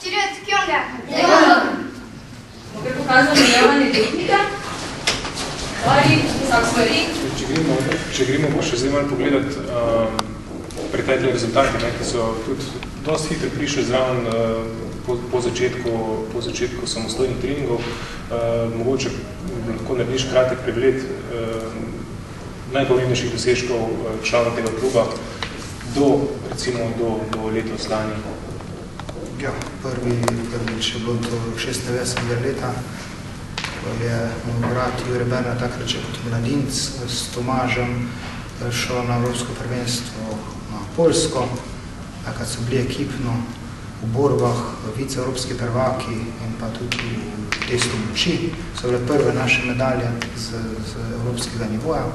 Vstirjati kjonga. Mogli pokazati najavanje tehnika? Ali vsak stvari? Če gremo bo še zdaj malo pogledati pretekle rezultate, ki so tudi dosti hitro prišli zraven po začetku samostojnih treningov. Mogoče lahko narediš kratek pregled najpomembnejših dosežkov članov tega kluba recimo do letos lani. Ja, prvič je bilo to 96. leta, ko je moj brat Jure Berna takrat že kot mladinc s Tomažem šel na Evropsko prvenstvo na Poljsko, takrat so bili ekipno v borbah, viceevropski prvaki in pa tudi v testu moči. So bile prve naše medalje z evropskega nivoja.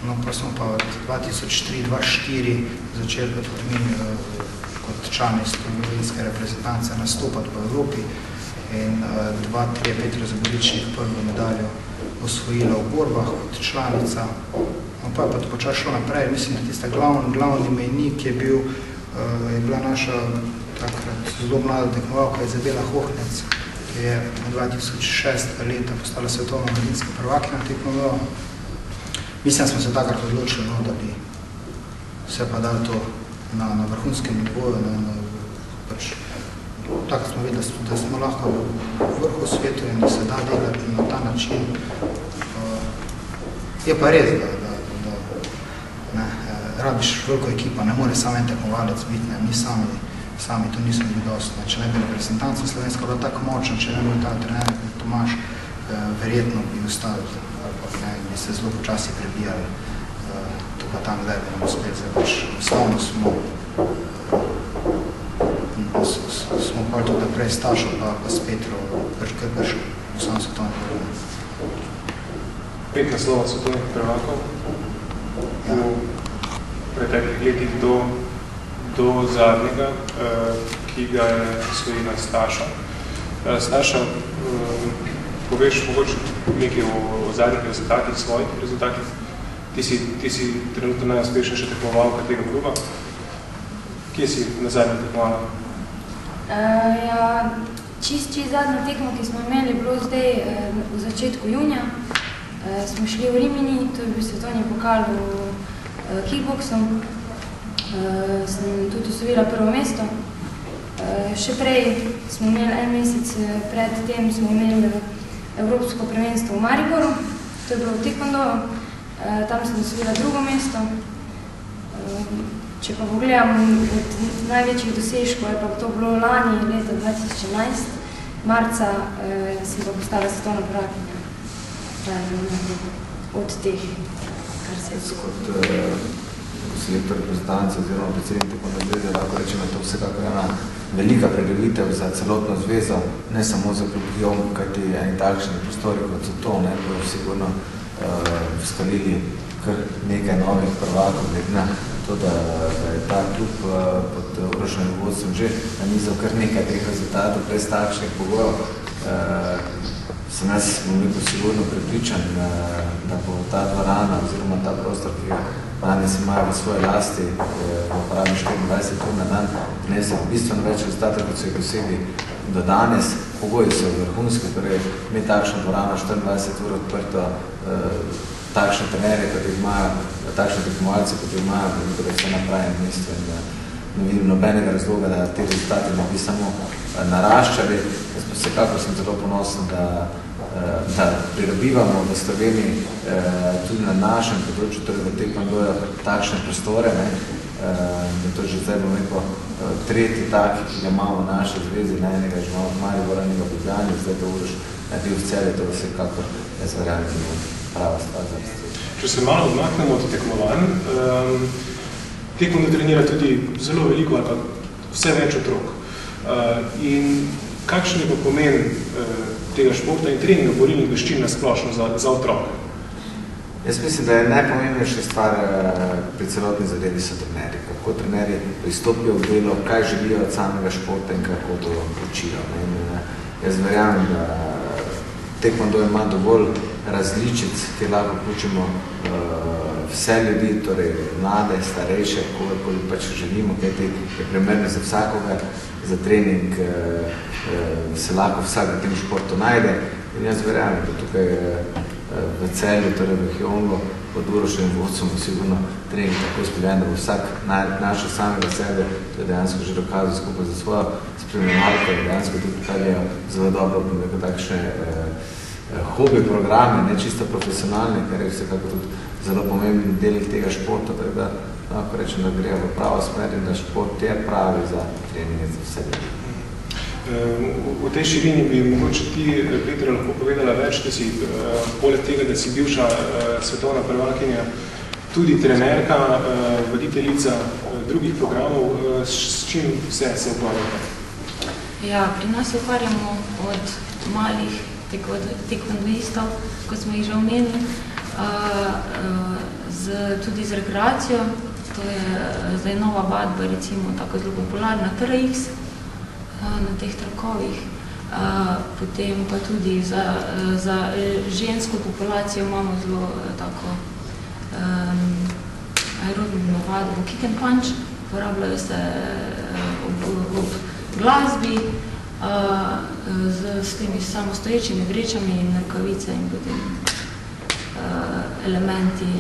No, pa smo pa od 2003-2004 začeli kot člani slovenske reprezentance nastopati v Evropi in 2-3-5 razboričnih prvo medaljo osvojila v borbah kot članica. No, pa je pa to počas šlo naprej. Mislim, da tista glavni mejnik je bila naša takrat zelo mlada tekmovalka Izabela Hohnec, ki je 2006 leta postala svetovna mladinska prvakinja tekmovala. Mislim, da smo se takrat odločili, da bi se pa dali to na vrhunskem nivoju. Tako smo videli, da smo lahko v vrhu svetu in da se da delati na ta način. Je pa res, da rabiš veliko ekipa, ne more samo en tekmovalec biti, mi sami to nismo bili dosti. Če ne bi reprezentanca slovenska bila tako močna, če ne bi ta trener Tomaž, verjetno bi ostali, bi se zelo počasi prebijali tukaj tam, da bi nam uspeli. Enostavno smo pa tudi naprej s Tašo pa s Petro kar prišli v sam svetovni prvak. 5 naslova svetovnih prvakov v preteklih letih do zadnjega, ki ga je osvojila Staša. Staša, poveš mogoče nekaj o zadnjih rezultatih, svojih rezultatih. Ti si trenutno najuspešnejša tekmovalka tega kluba. Kje si na zadnjem tekmovala? Čisto zadnjo tekmo, ki smo imeli, bilo zdaj v začetku junija. Smo šli v Rimini, to je bil svetovni pokal v kickboksu. Sem tudi osvojila prvo mesto. Še prej smo imeli en mesec pred tem, smo imeli Evropsko prvenstvo v Mariboru, to je bilo v Taekwondoju, tam sem osvojila drugo mesto. Če pa pogledam od največjih dosežkov, je pa to bilo lani, leta 2011, marca sem pa postala svetovna prvakinja. Od teh, kar se je kot selektor reprezentance oziroma predsednik Taekwondo zveze, lahko rečem, da to vsekakor ena velika pregleditev za celotno zvezo, ne samo za klub Jom, kajti eni takšni prostori kot so to, bojo sigurno vzkalili kar nekaj novih prvakov, glede na to, da je ta klub pod Uroševim vodstvom že nanizal kar nekaj teh rezultatov brez takšnih pogojev. Sem jaz sigurno prepričan, da bo ta dvorana oziroma ta prostor, ki ga danes imajo v svoje lasti, uporabi 24 ur na dan, prinesel bistveno več rezultatov, kot so jih dosegli do danes. Pogoji so vrhunski, torej mi takšno dvorano 24 ur odprto, takšne trenerje, kot jih imajo, takšne tekmovalce, kot jih imajo, da so na pravem mestu in ne vidim nobenega razloga, da te rezultate ne bi samo naraščali. Jaz pa vsekako sem zelo ponosen, da pridobivamo v Sloveniji tudi na našem področju, torej v Taekwondoju, takšne prostore. Da to že zdaj bom rekel tretji tak, ki ga imamo v naši zvezi, enega že imamo v Mariboru, enega v Ljubljani, zdaj to Uroš bil v celi, to vsekakor jaz verjamem, prava stvar za razstoj. Če se malo odmaknemo od tekmovanj, Taekwondo trenira tudi zelo veliko ali pa vse več otrok. In kakšen je pa pomen tega športa in treninga borilnih veščin na splošno za otroke? Jaz mislim, da je najpomembnejša stvar pri celotni zadevi so trenerji. Kako trenerji pristopijo v delo, kaj želijo od samega športa in kako to učijo. Jaz verjamem, da Taekwondo ima dovolj različic, kjer lahko vključimo vse ljudi, torej mlade, starejše, kolikoli pač želimo, kajti je primerno za vsakoga, za trening se lahko vsak v tem športu najde. In jaz verjamem, da tukaj v Celju, torej v Hjongu, pod Urošem vodstvom bo sigurno trening tako speljan, da bo vsak našel samega sebe, to je dejansko že dokazal skupaj za svojo spremljevalko, dejansko tudi pripravljajo zelo dobro takšne hobi programe, ne čisto profesionalne, ker je vsekako tudi zelo pomemben del tega športa, tako da lahko rečem, da gre v pravo smer in da šport je pravi za treninge za vse ljudi. V tej širini bi mogoče ti, Petra, lahko povedala več, da si poleg tega, da si bivša svetovna prvakinja, tudi trenerka, voditeljica drugih programov, s čim vse se ukvarjate? Ja, pri nas se ukvarjamo od malih tekvondoistov, kot smo jih že omenili, tudi z rekreacijo, to je zdaj nova vadba, recimo tako zelo popularna TRX na teh trakovih, potem pa tudi za žensko populacijo imamo zelo tako aerobno vadbo kick and punch, uporabljajo se ob glasbi, s temi samostoječimi vrečami in rokavice in potem elementi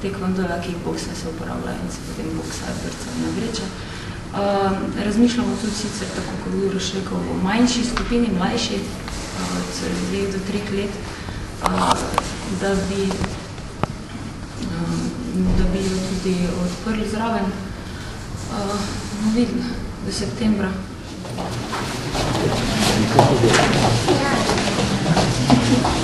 tekvondoja, kickboksa se uporabljajo in se potem boksajo brcajo na vreče. Razmišljamo tudi sicer, tako kot bi Uroš rekel, v manjši skupini, mlajši, od 2 do 3 let, da bi jo tudi odprli zraven. Bomo videli do septembra. Ja.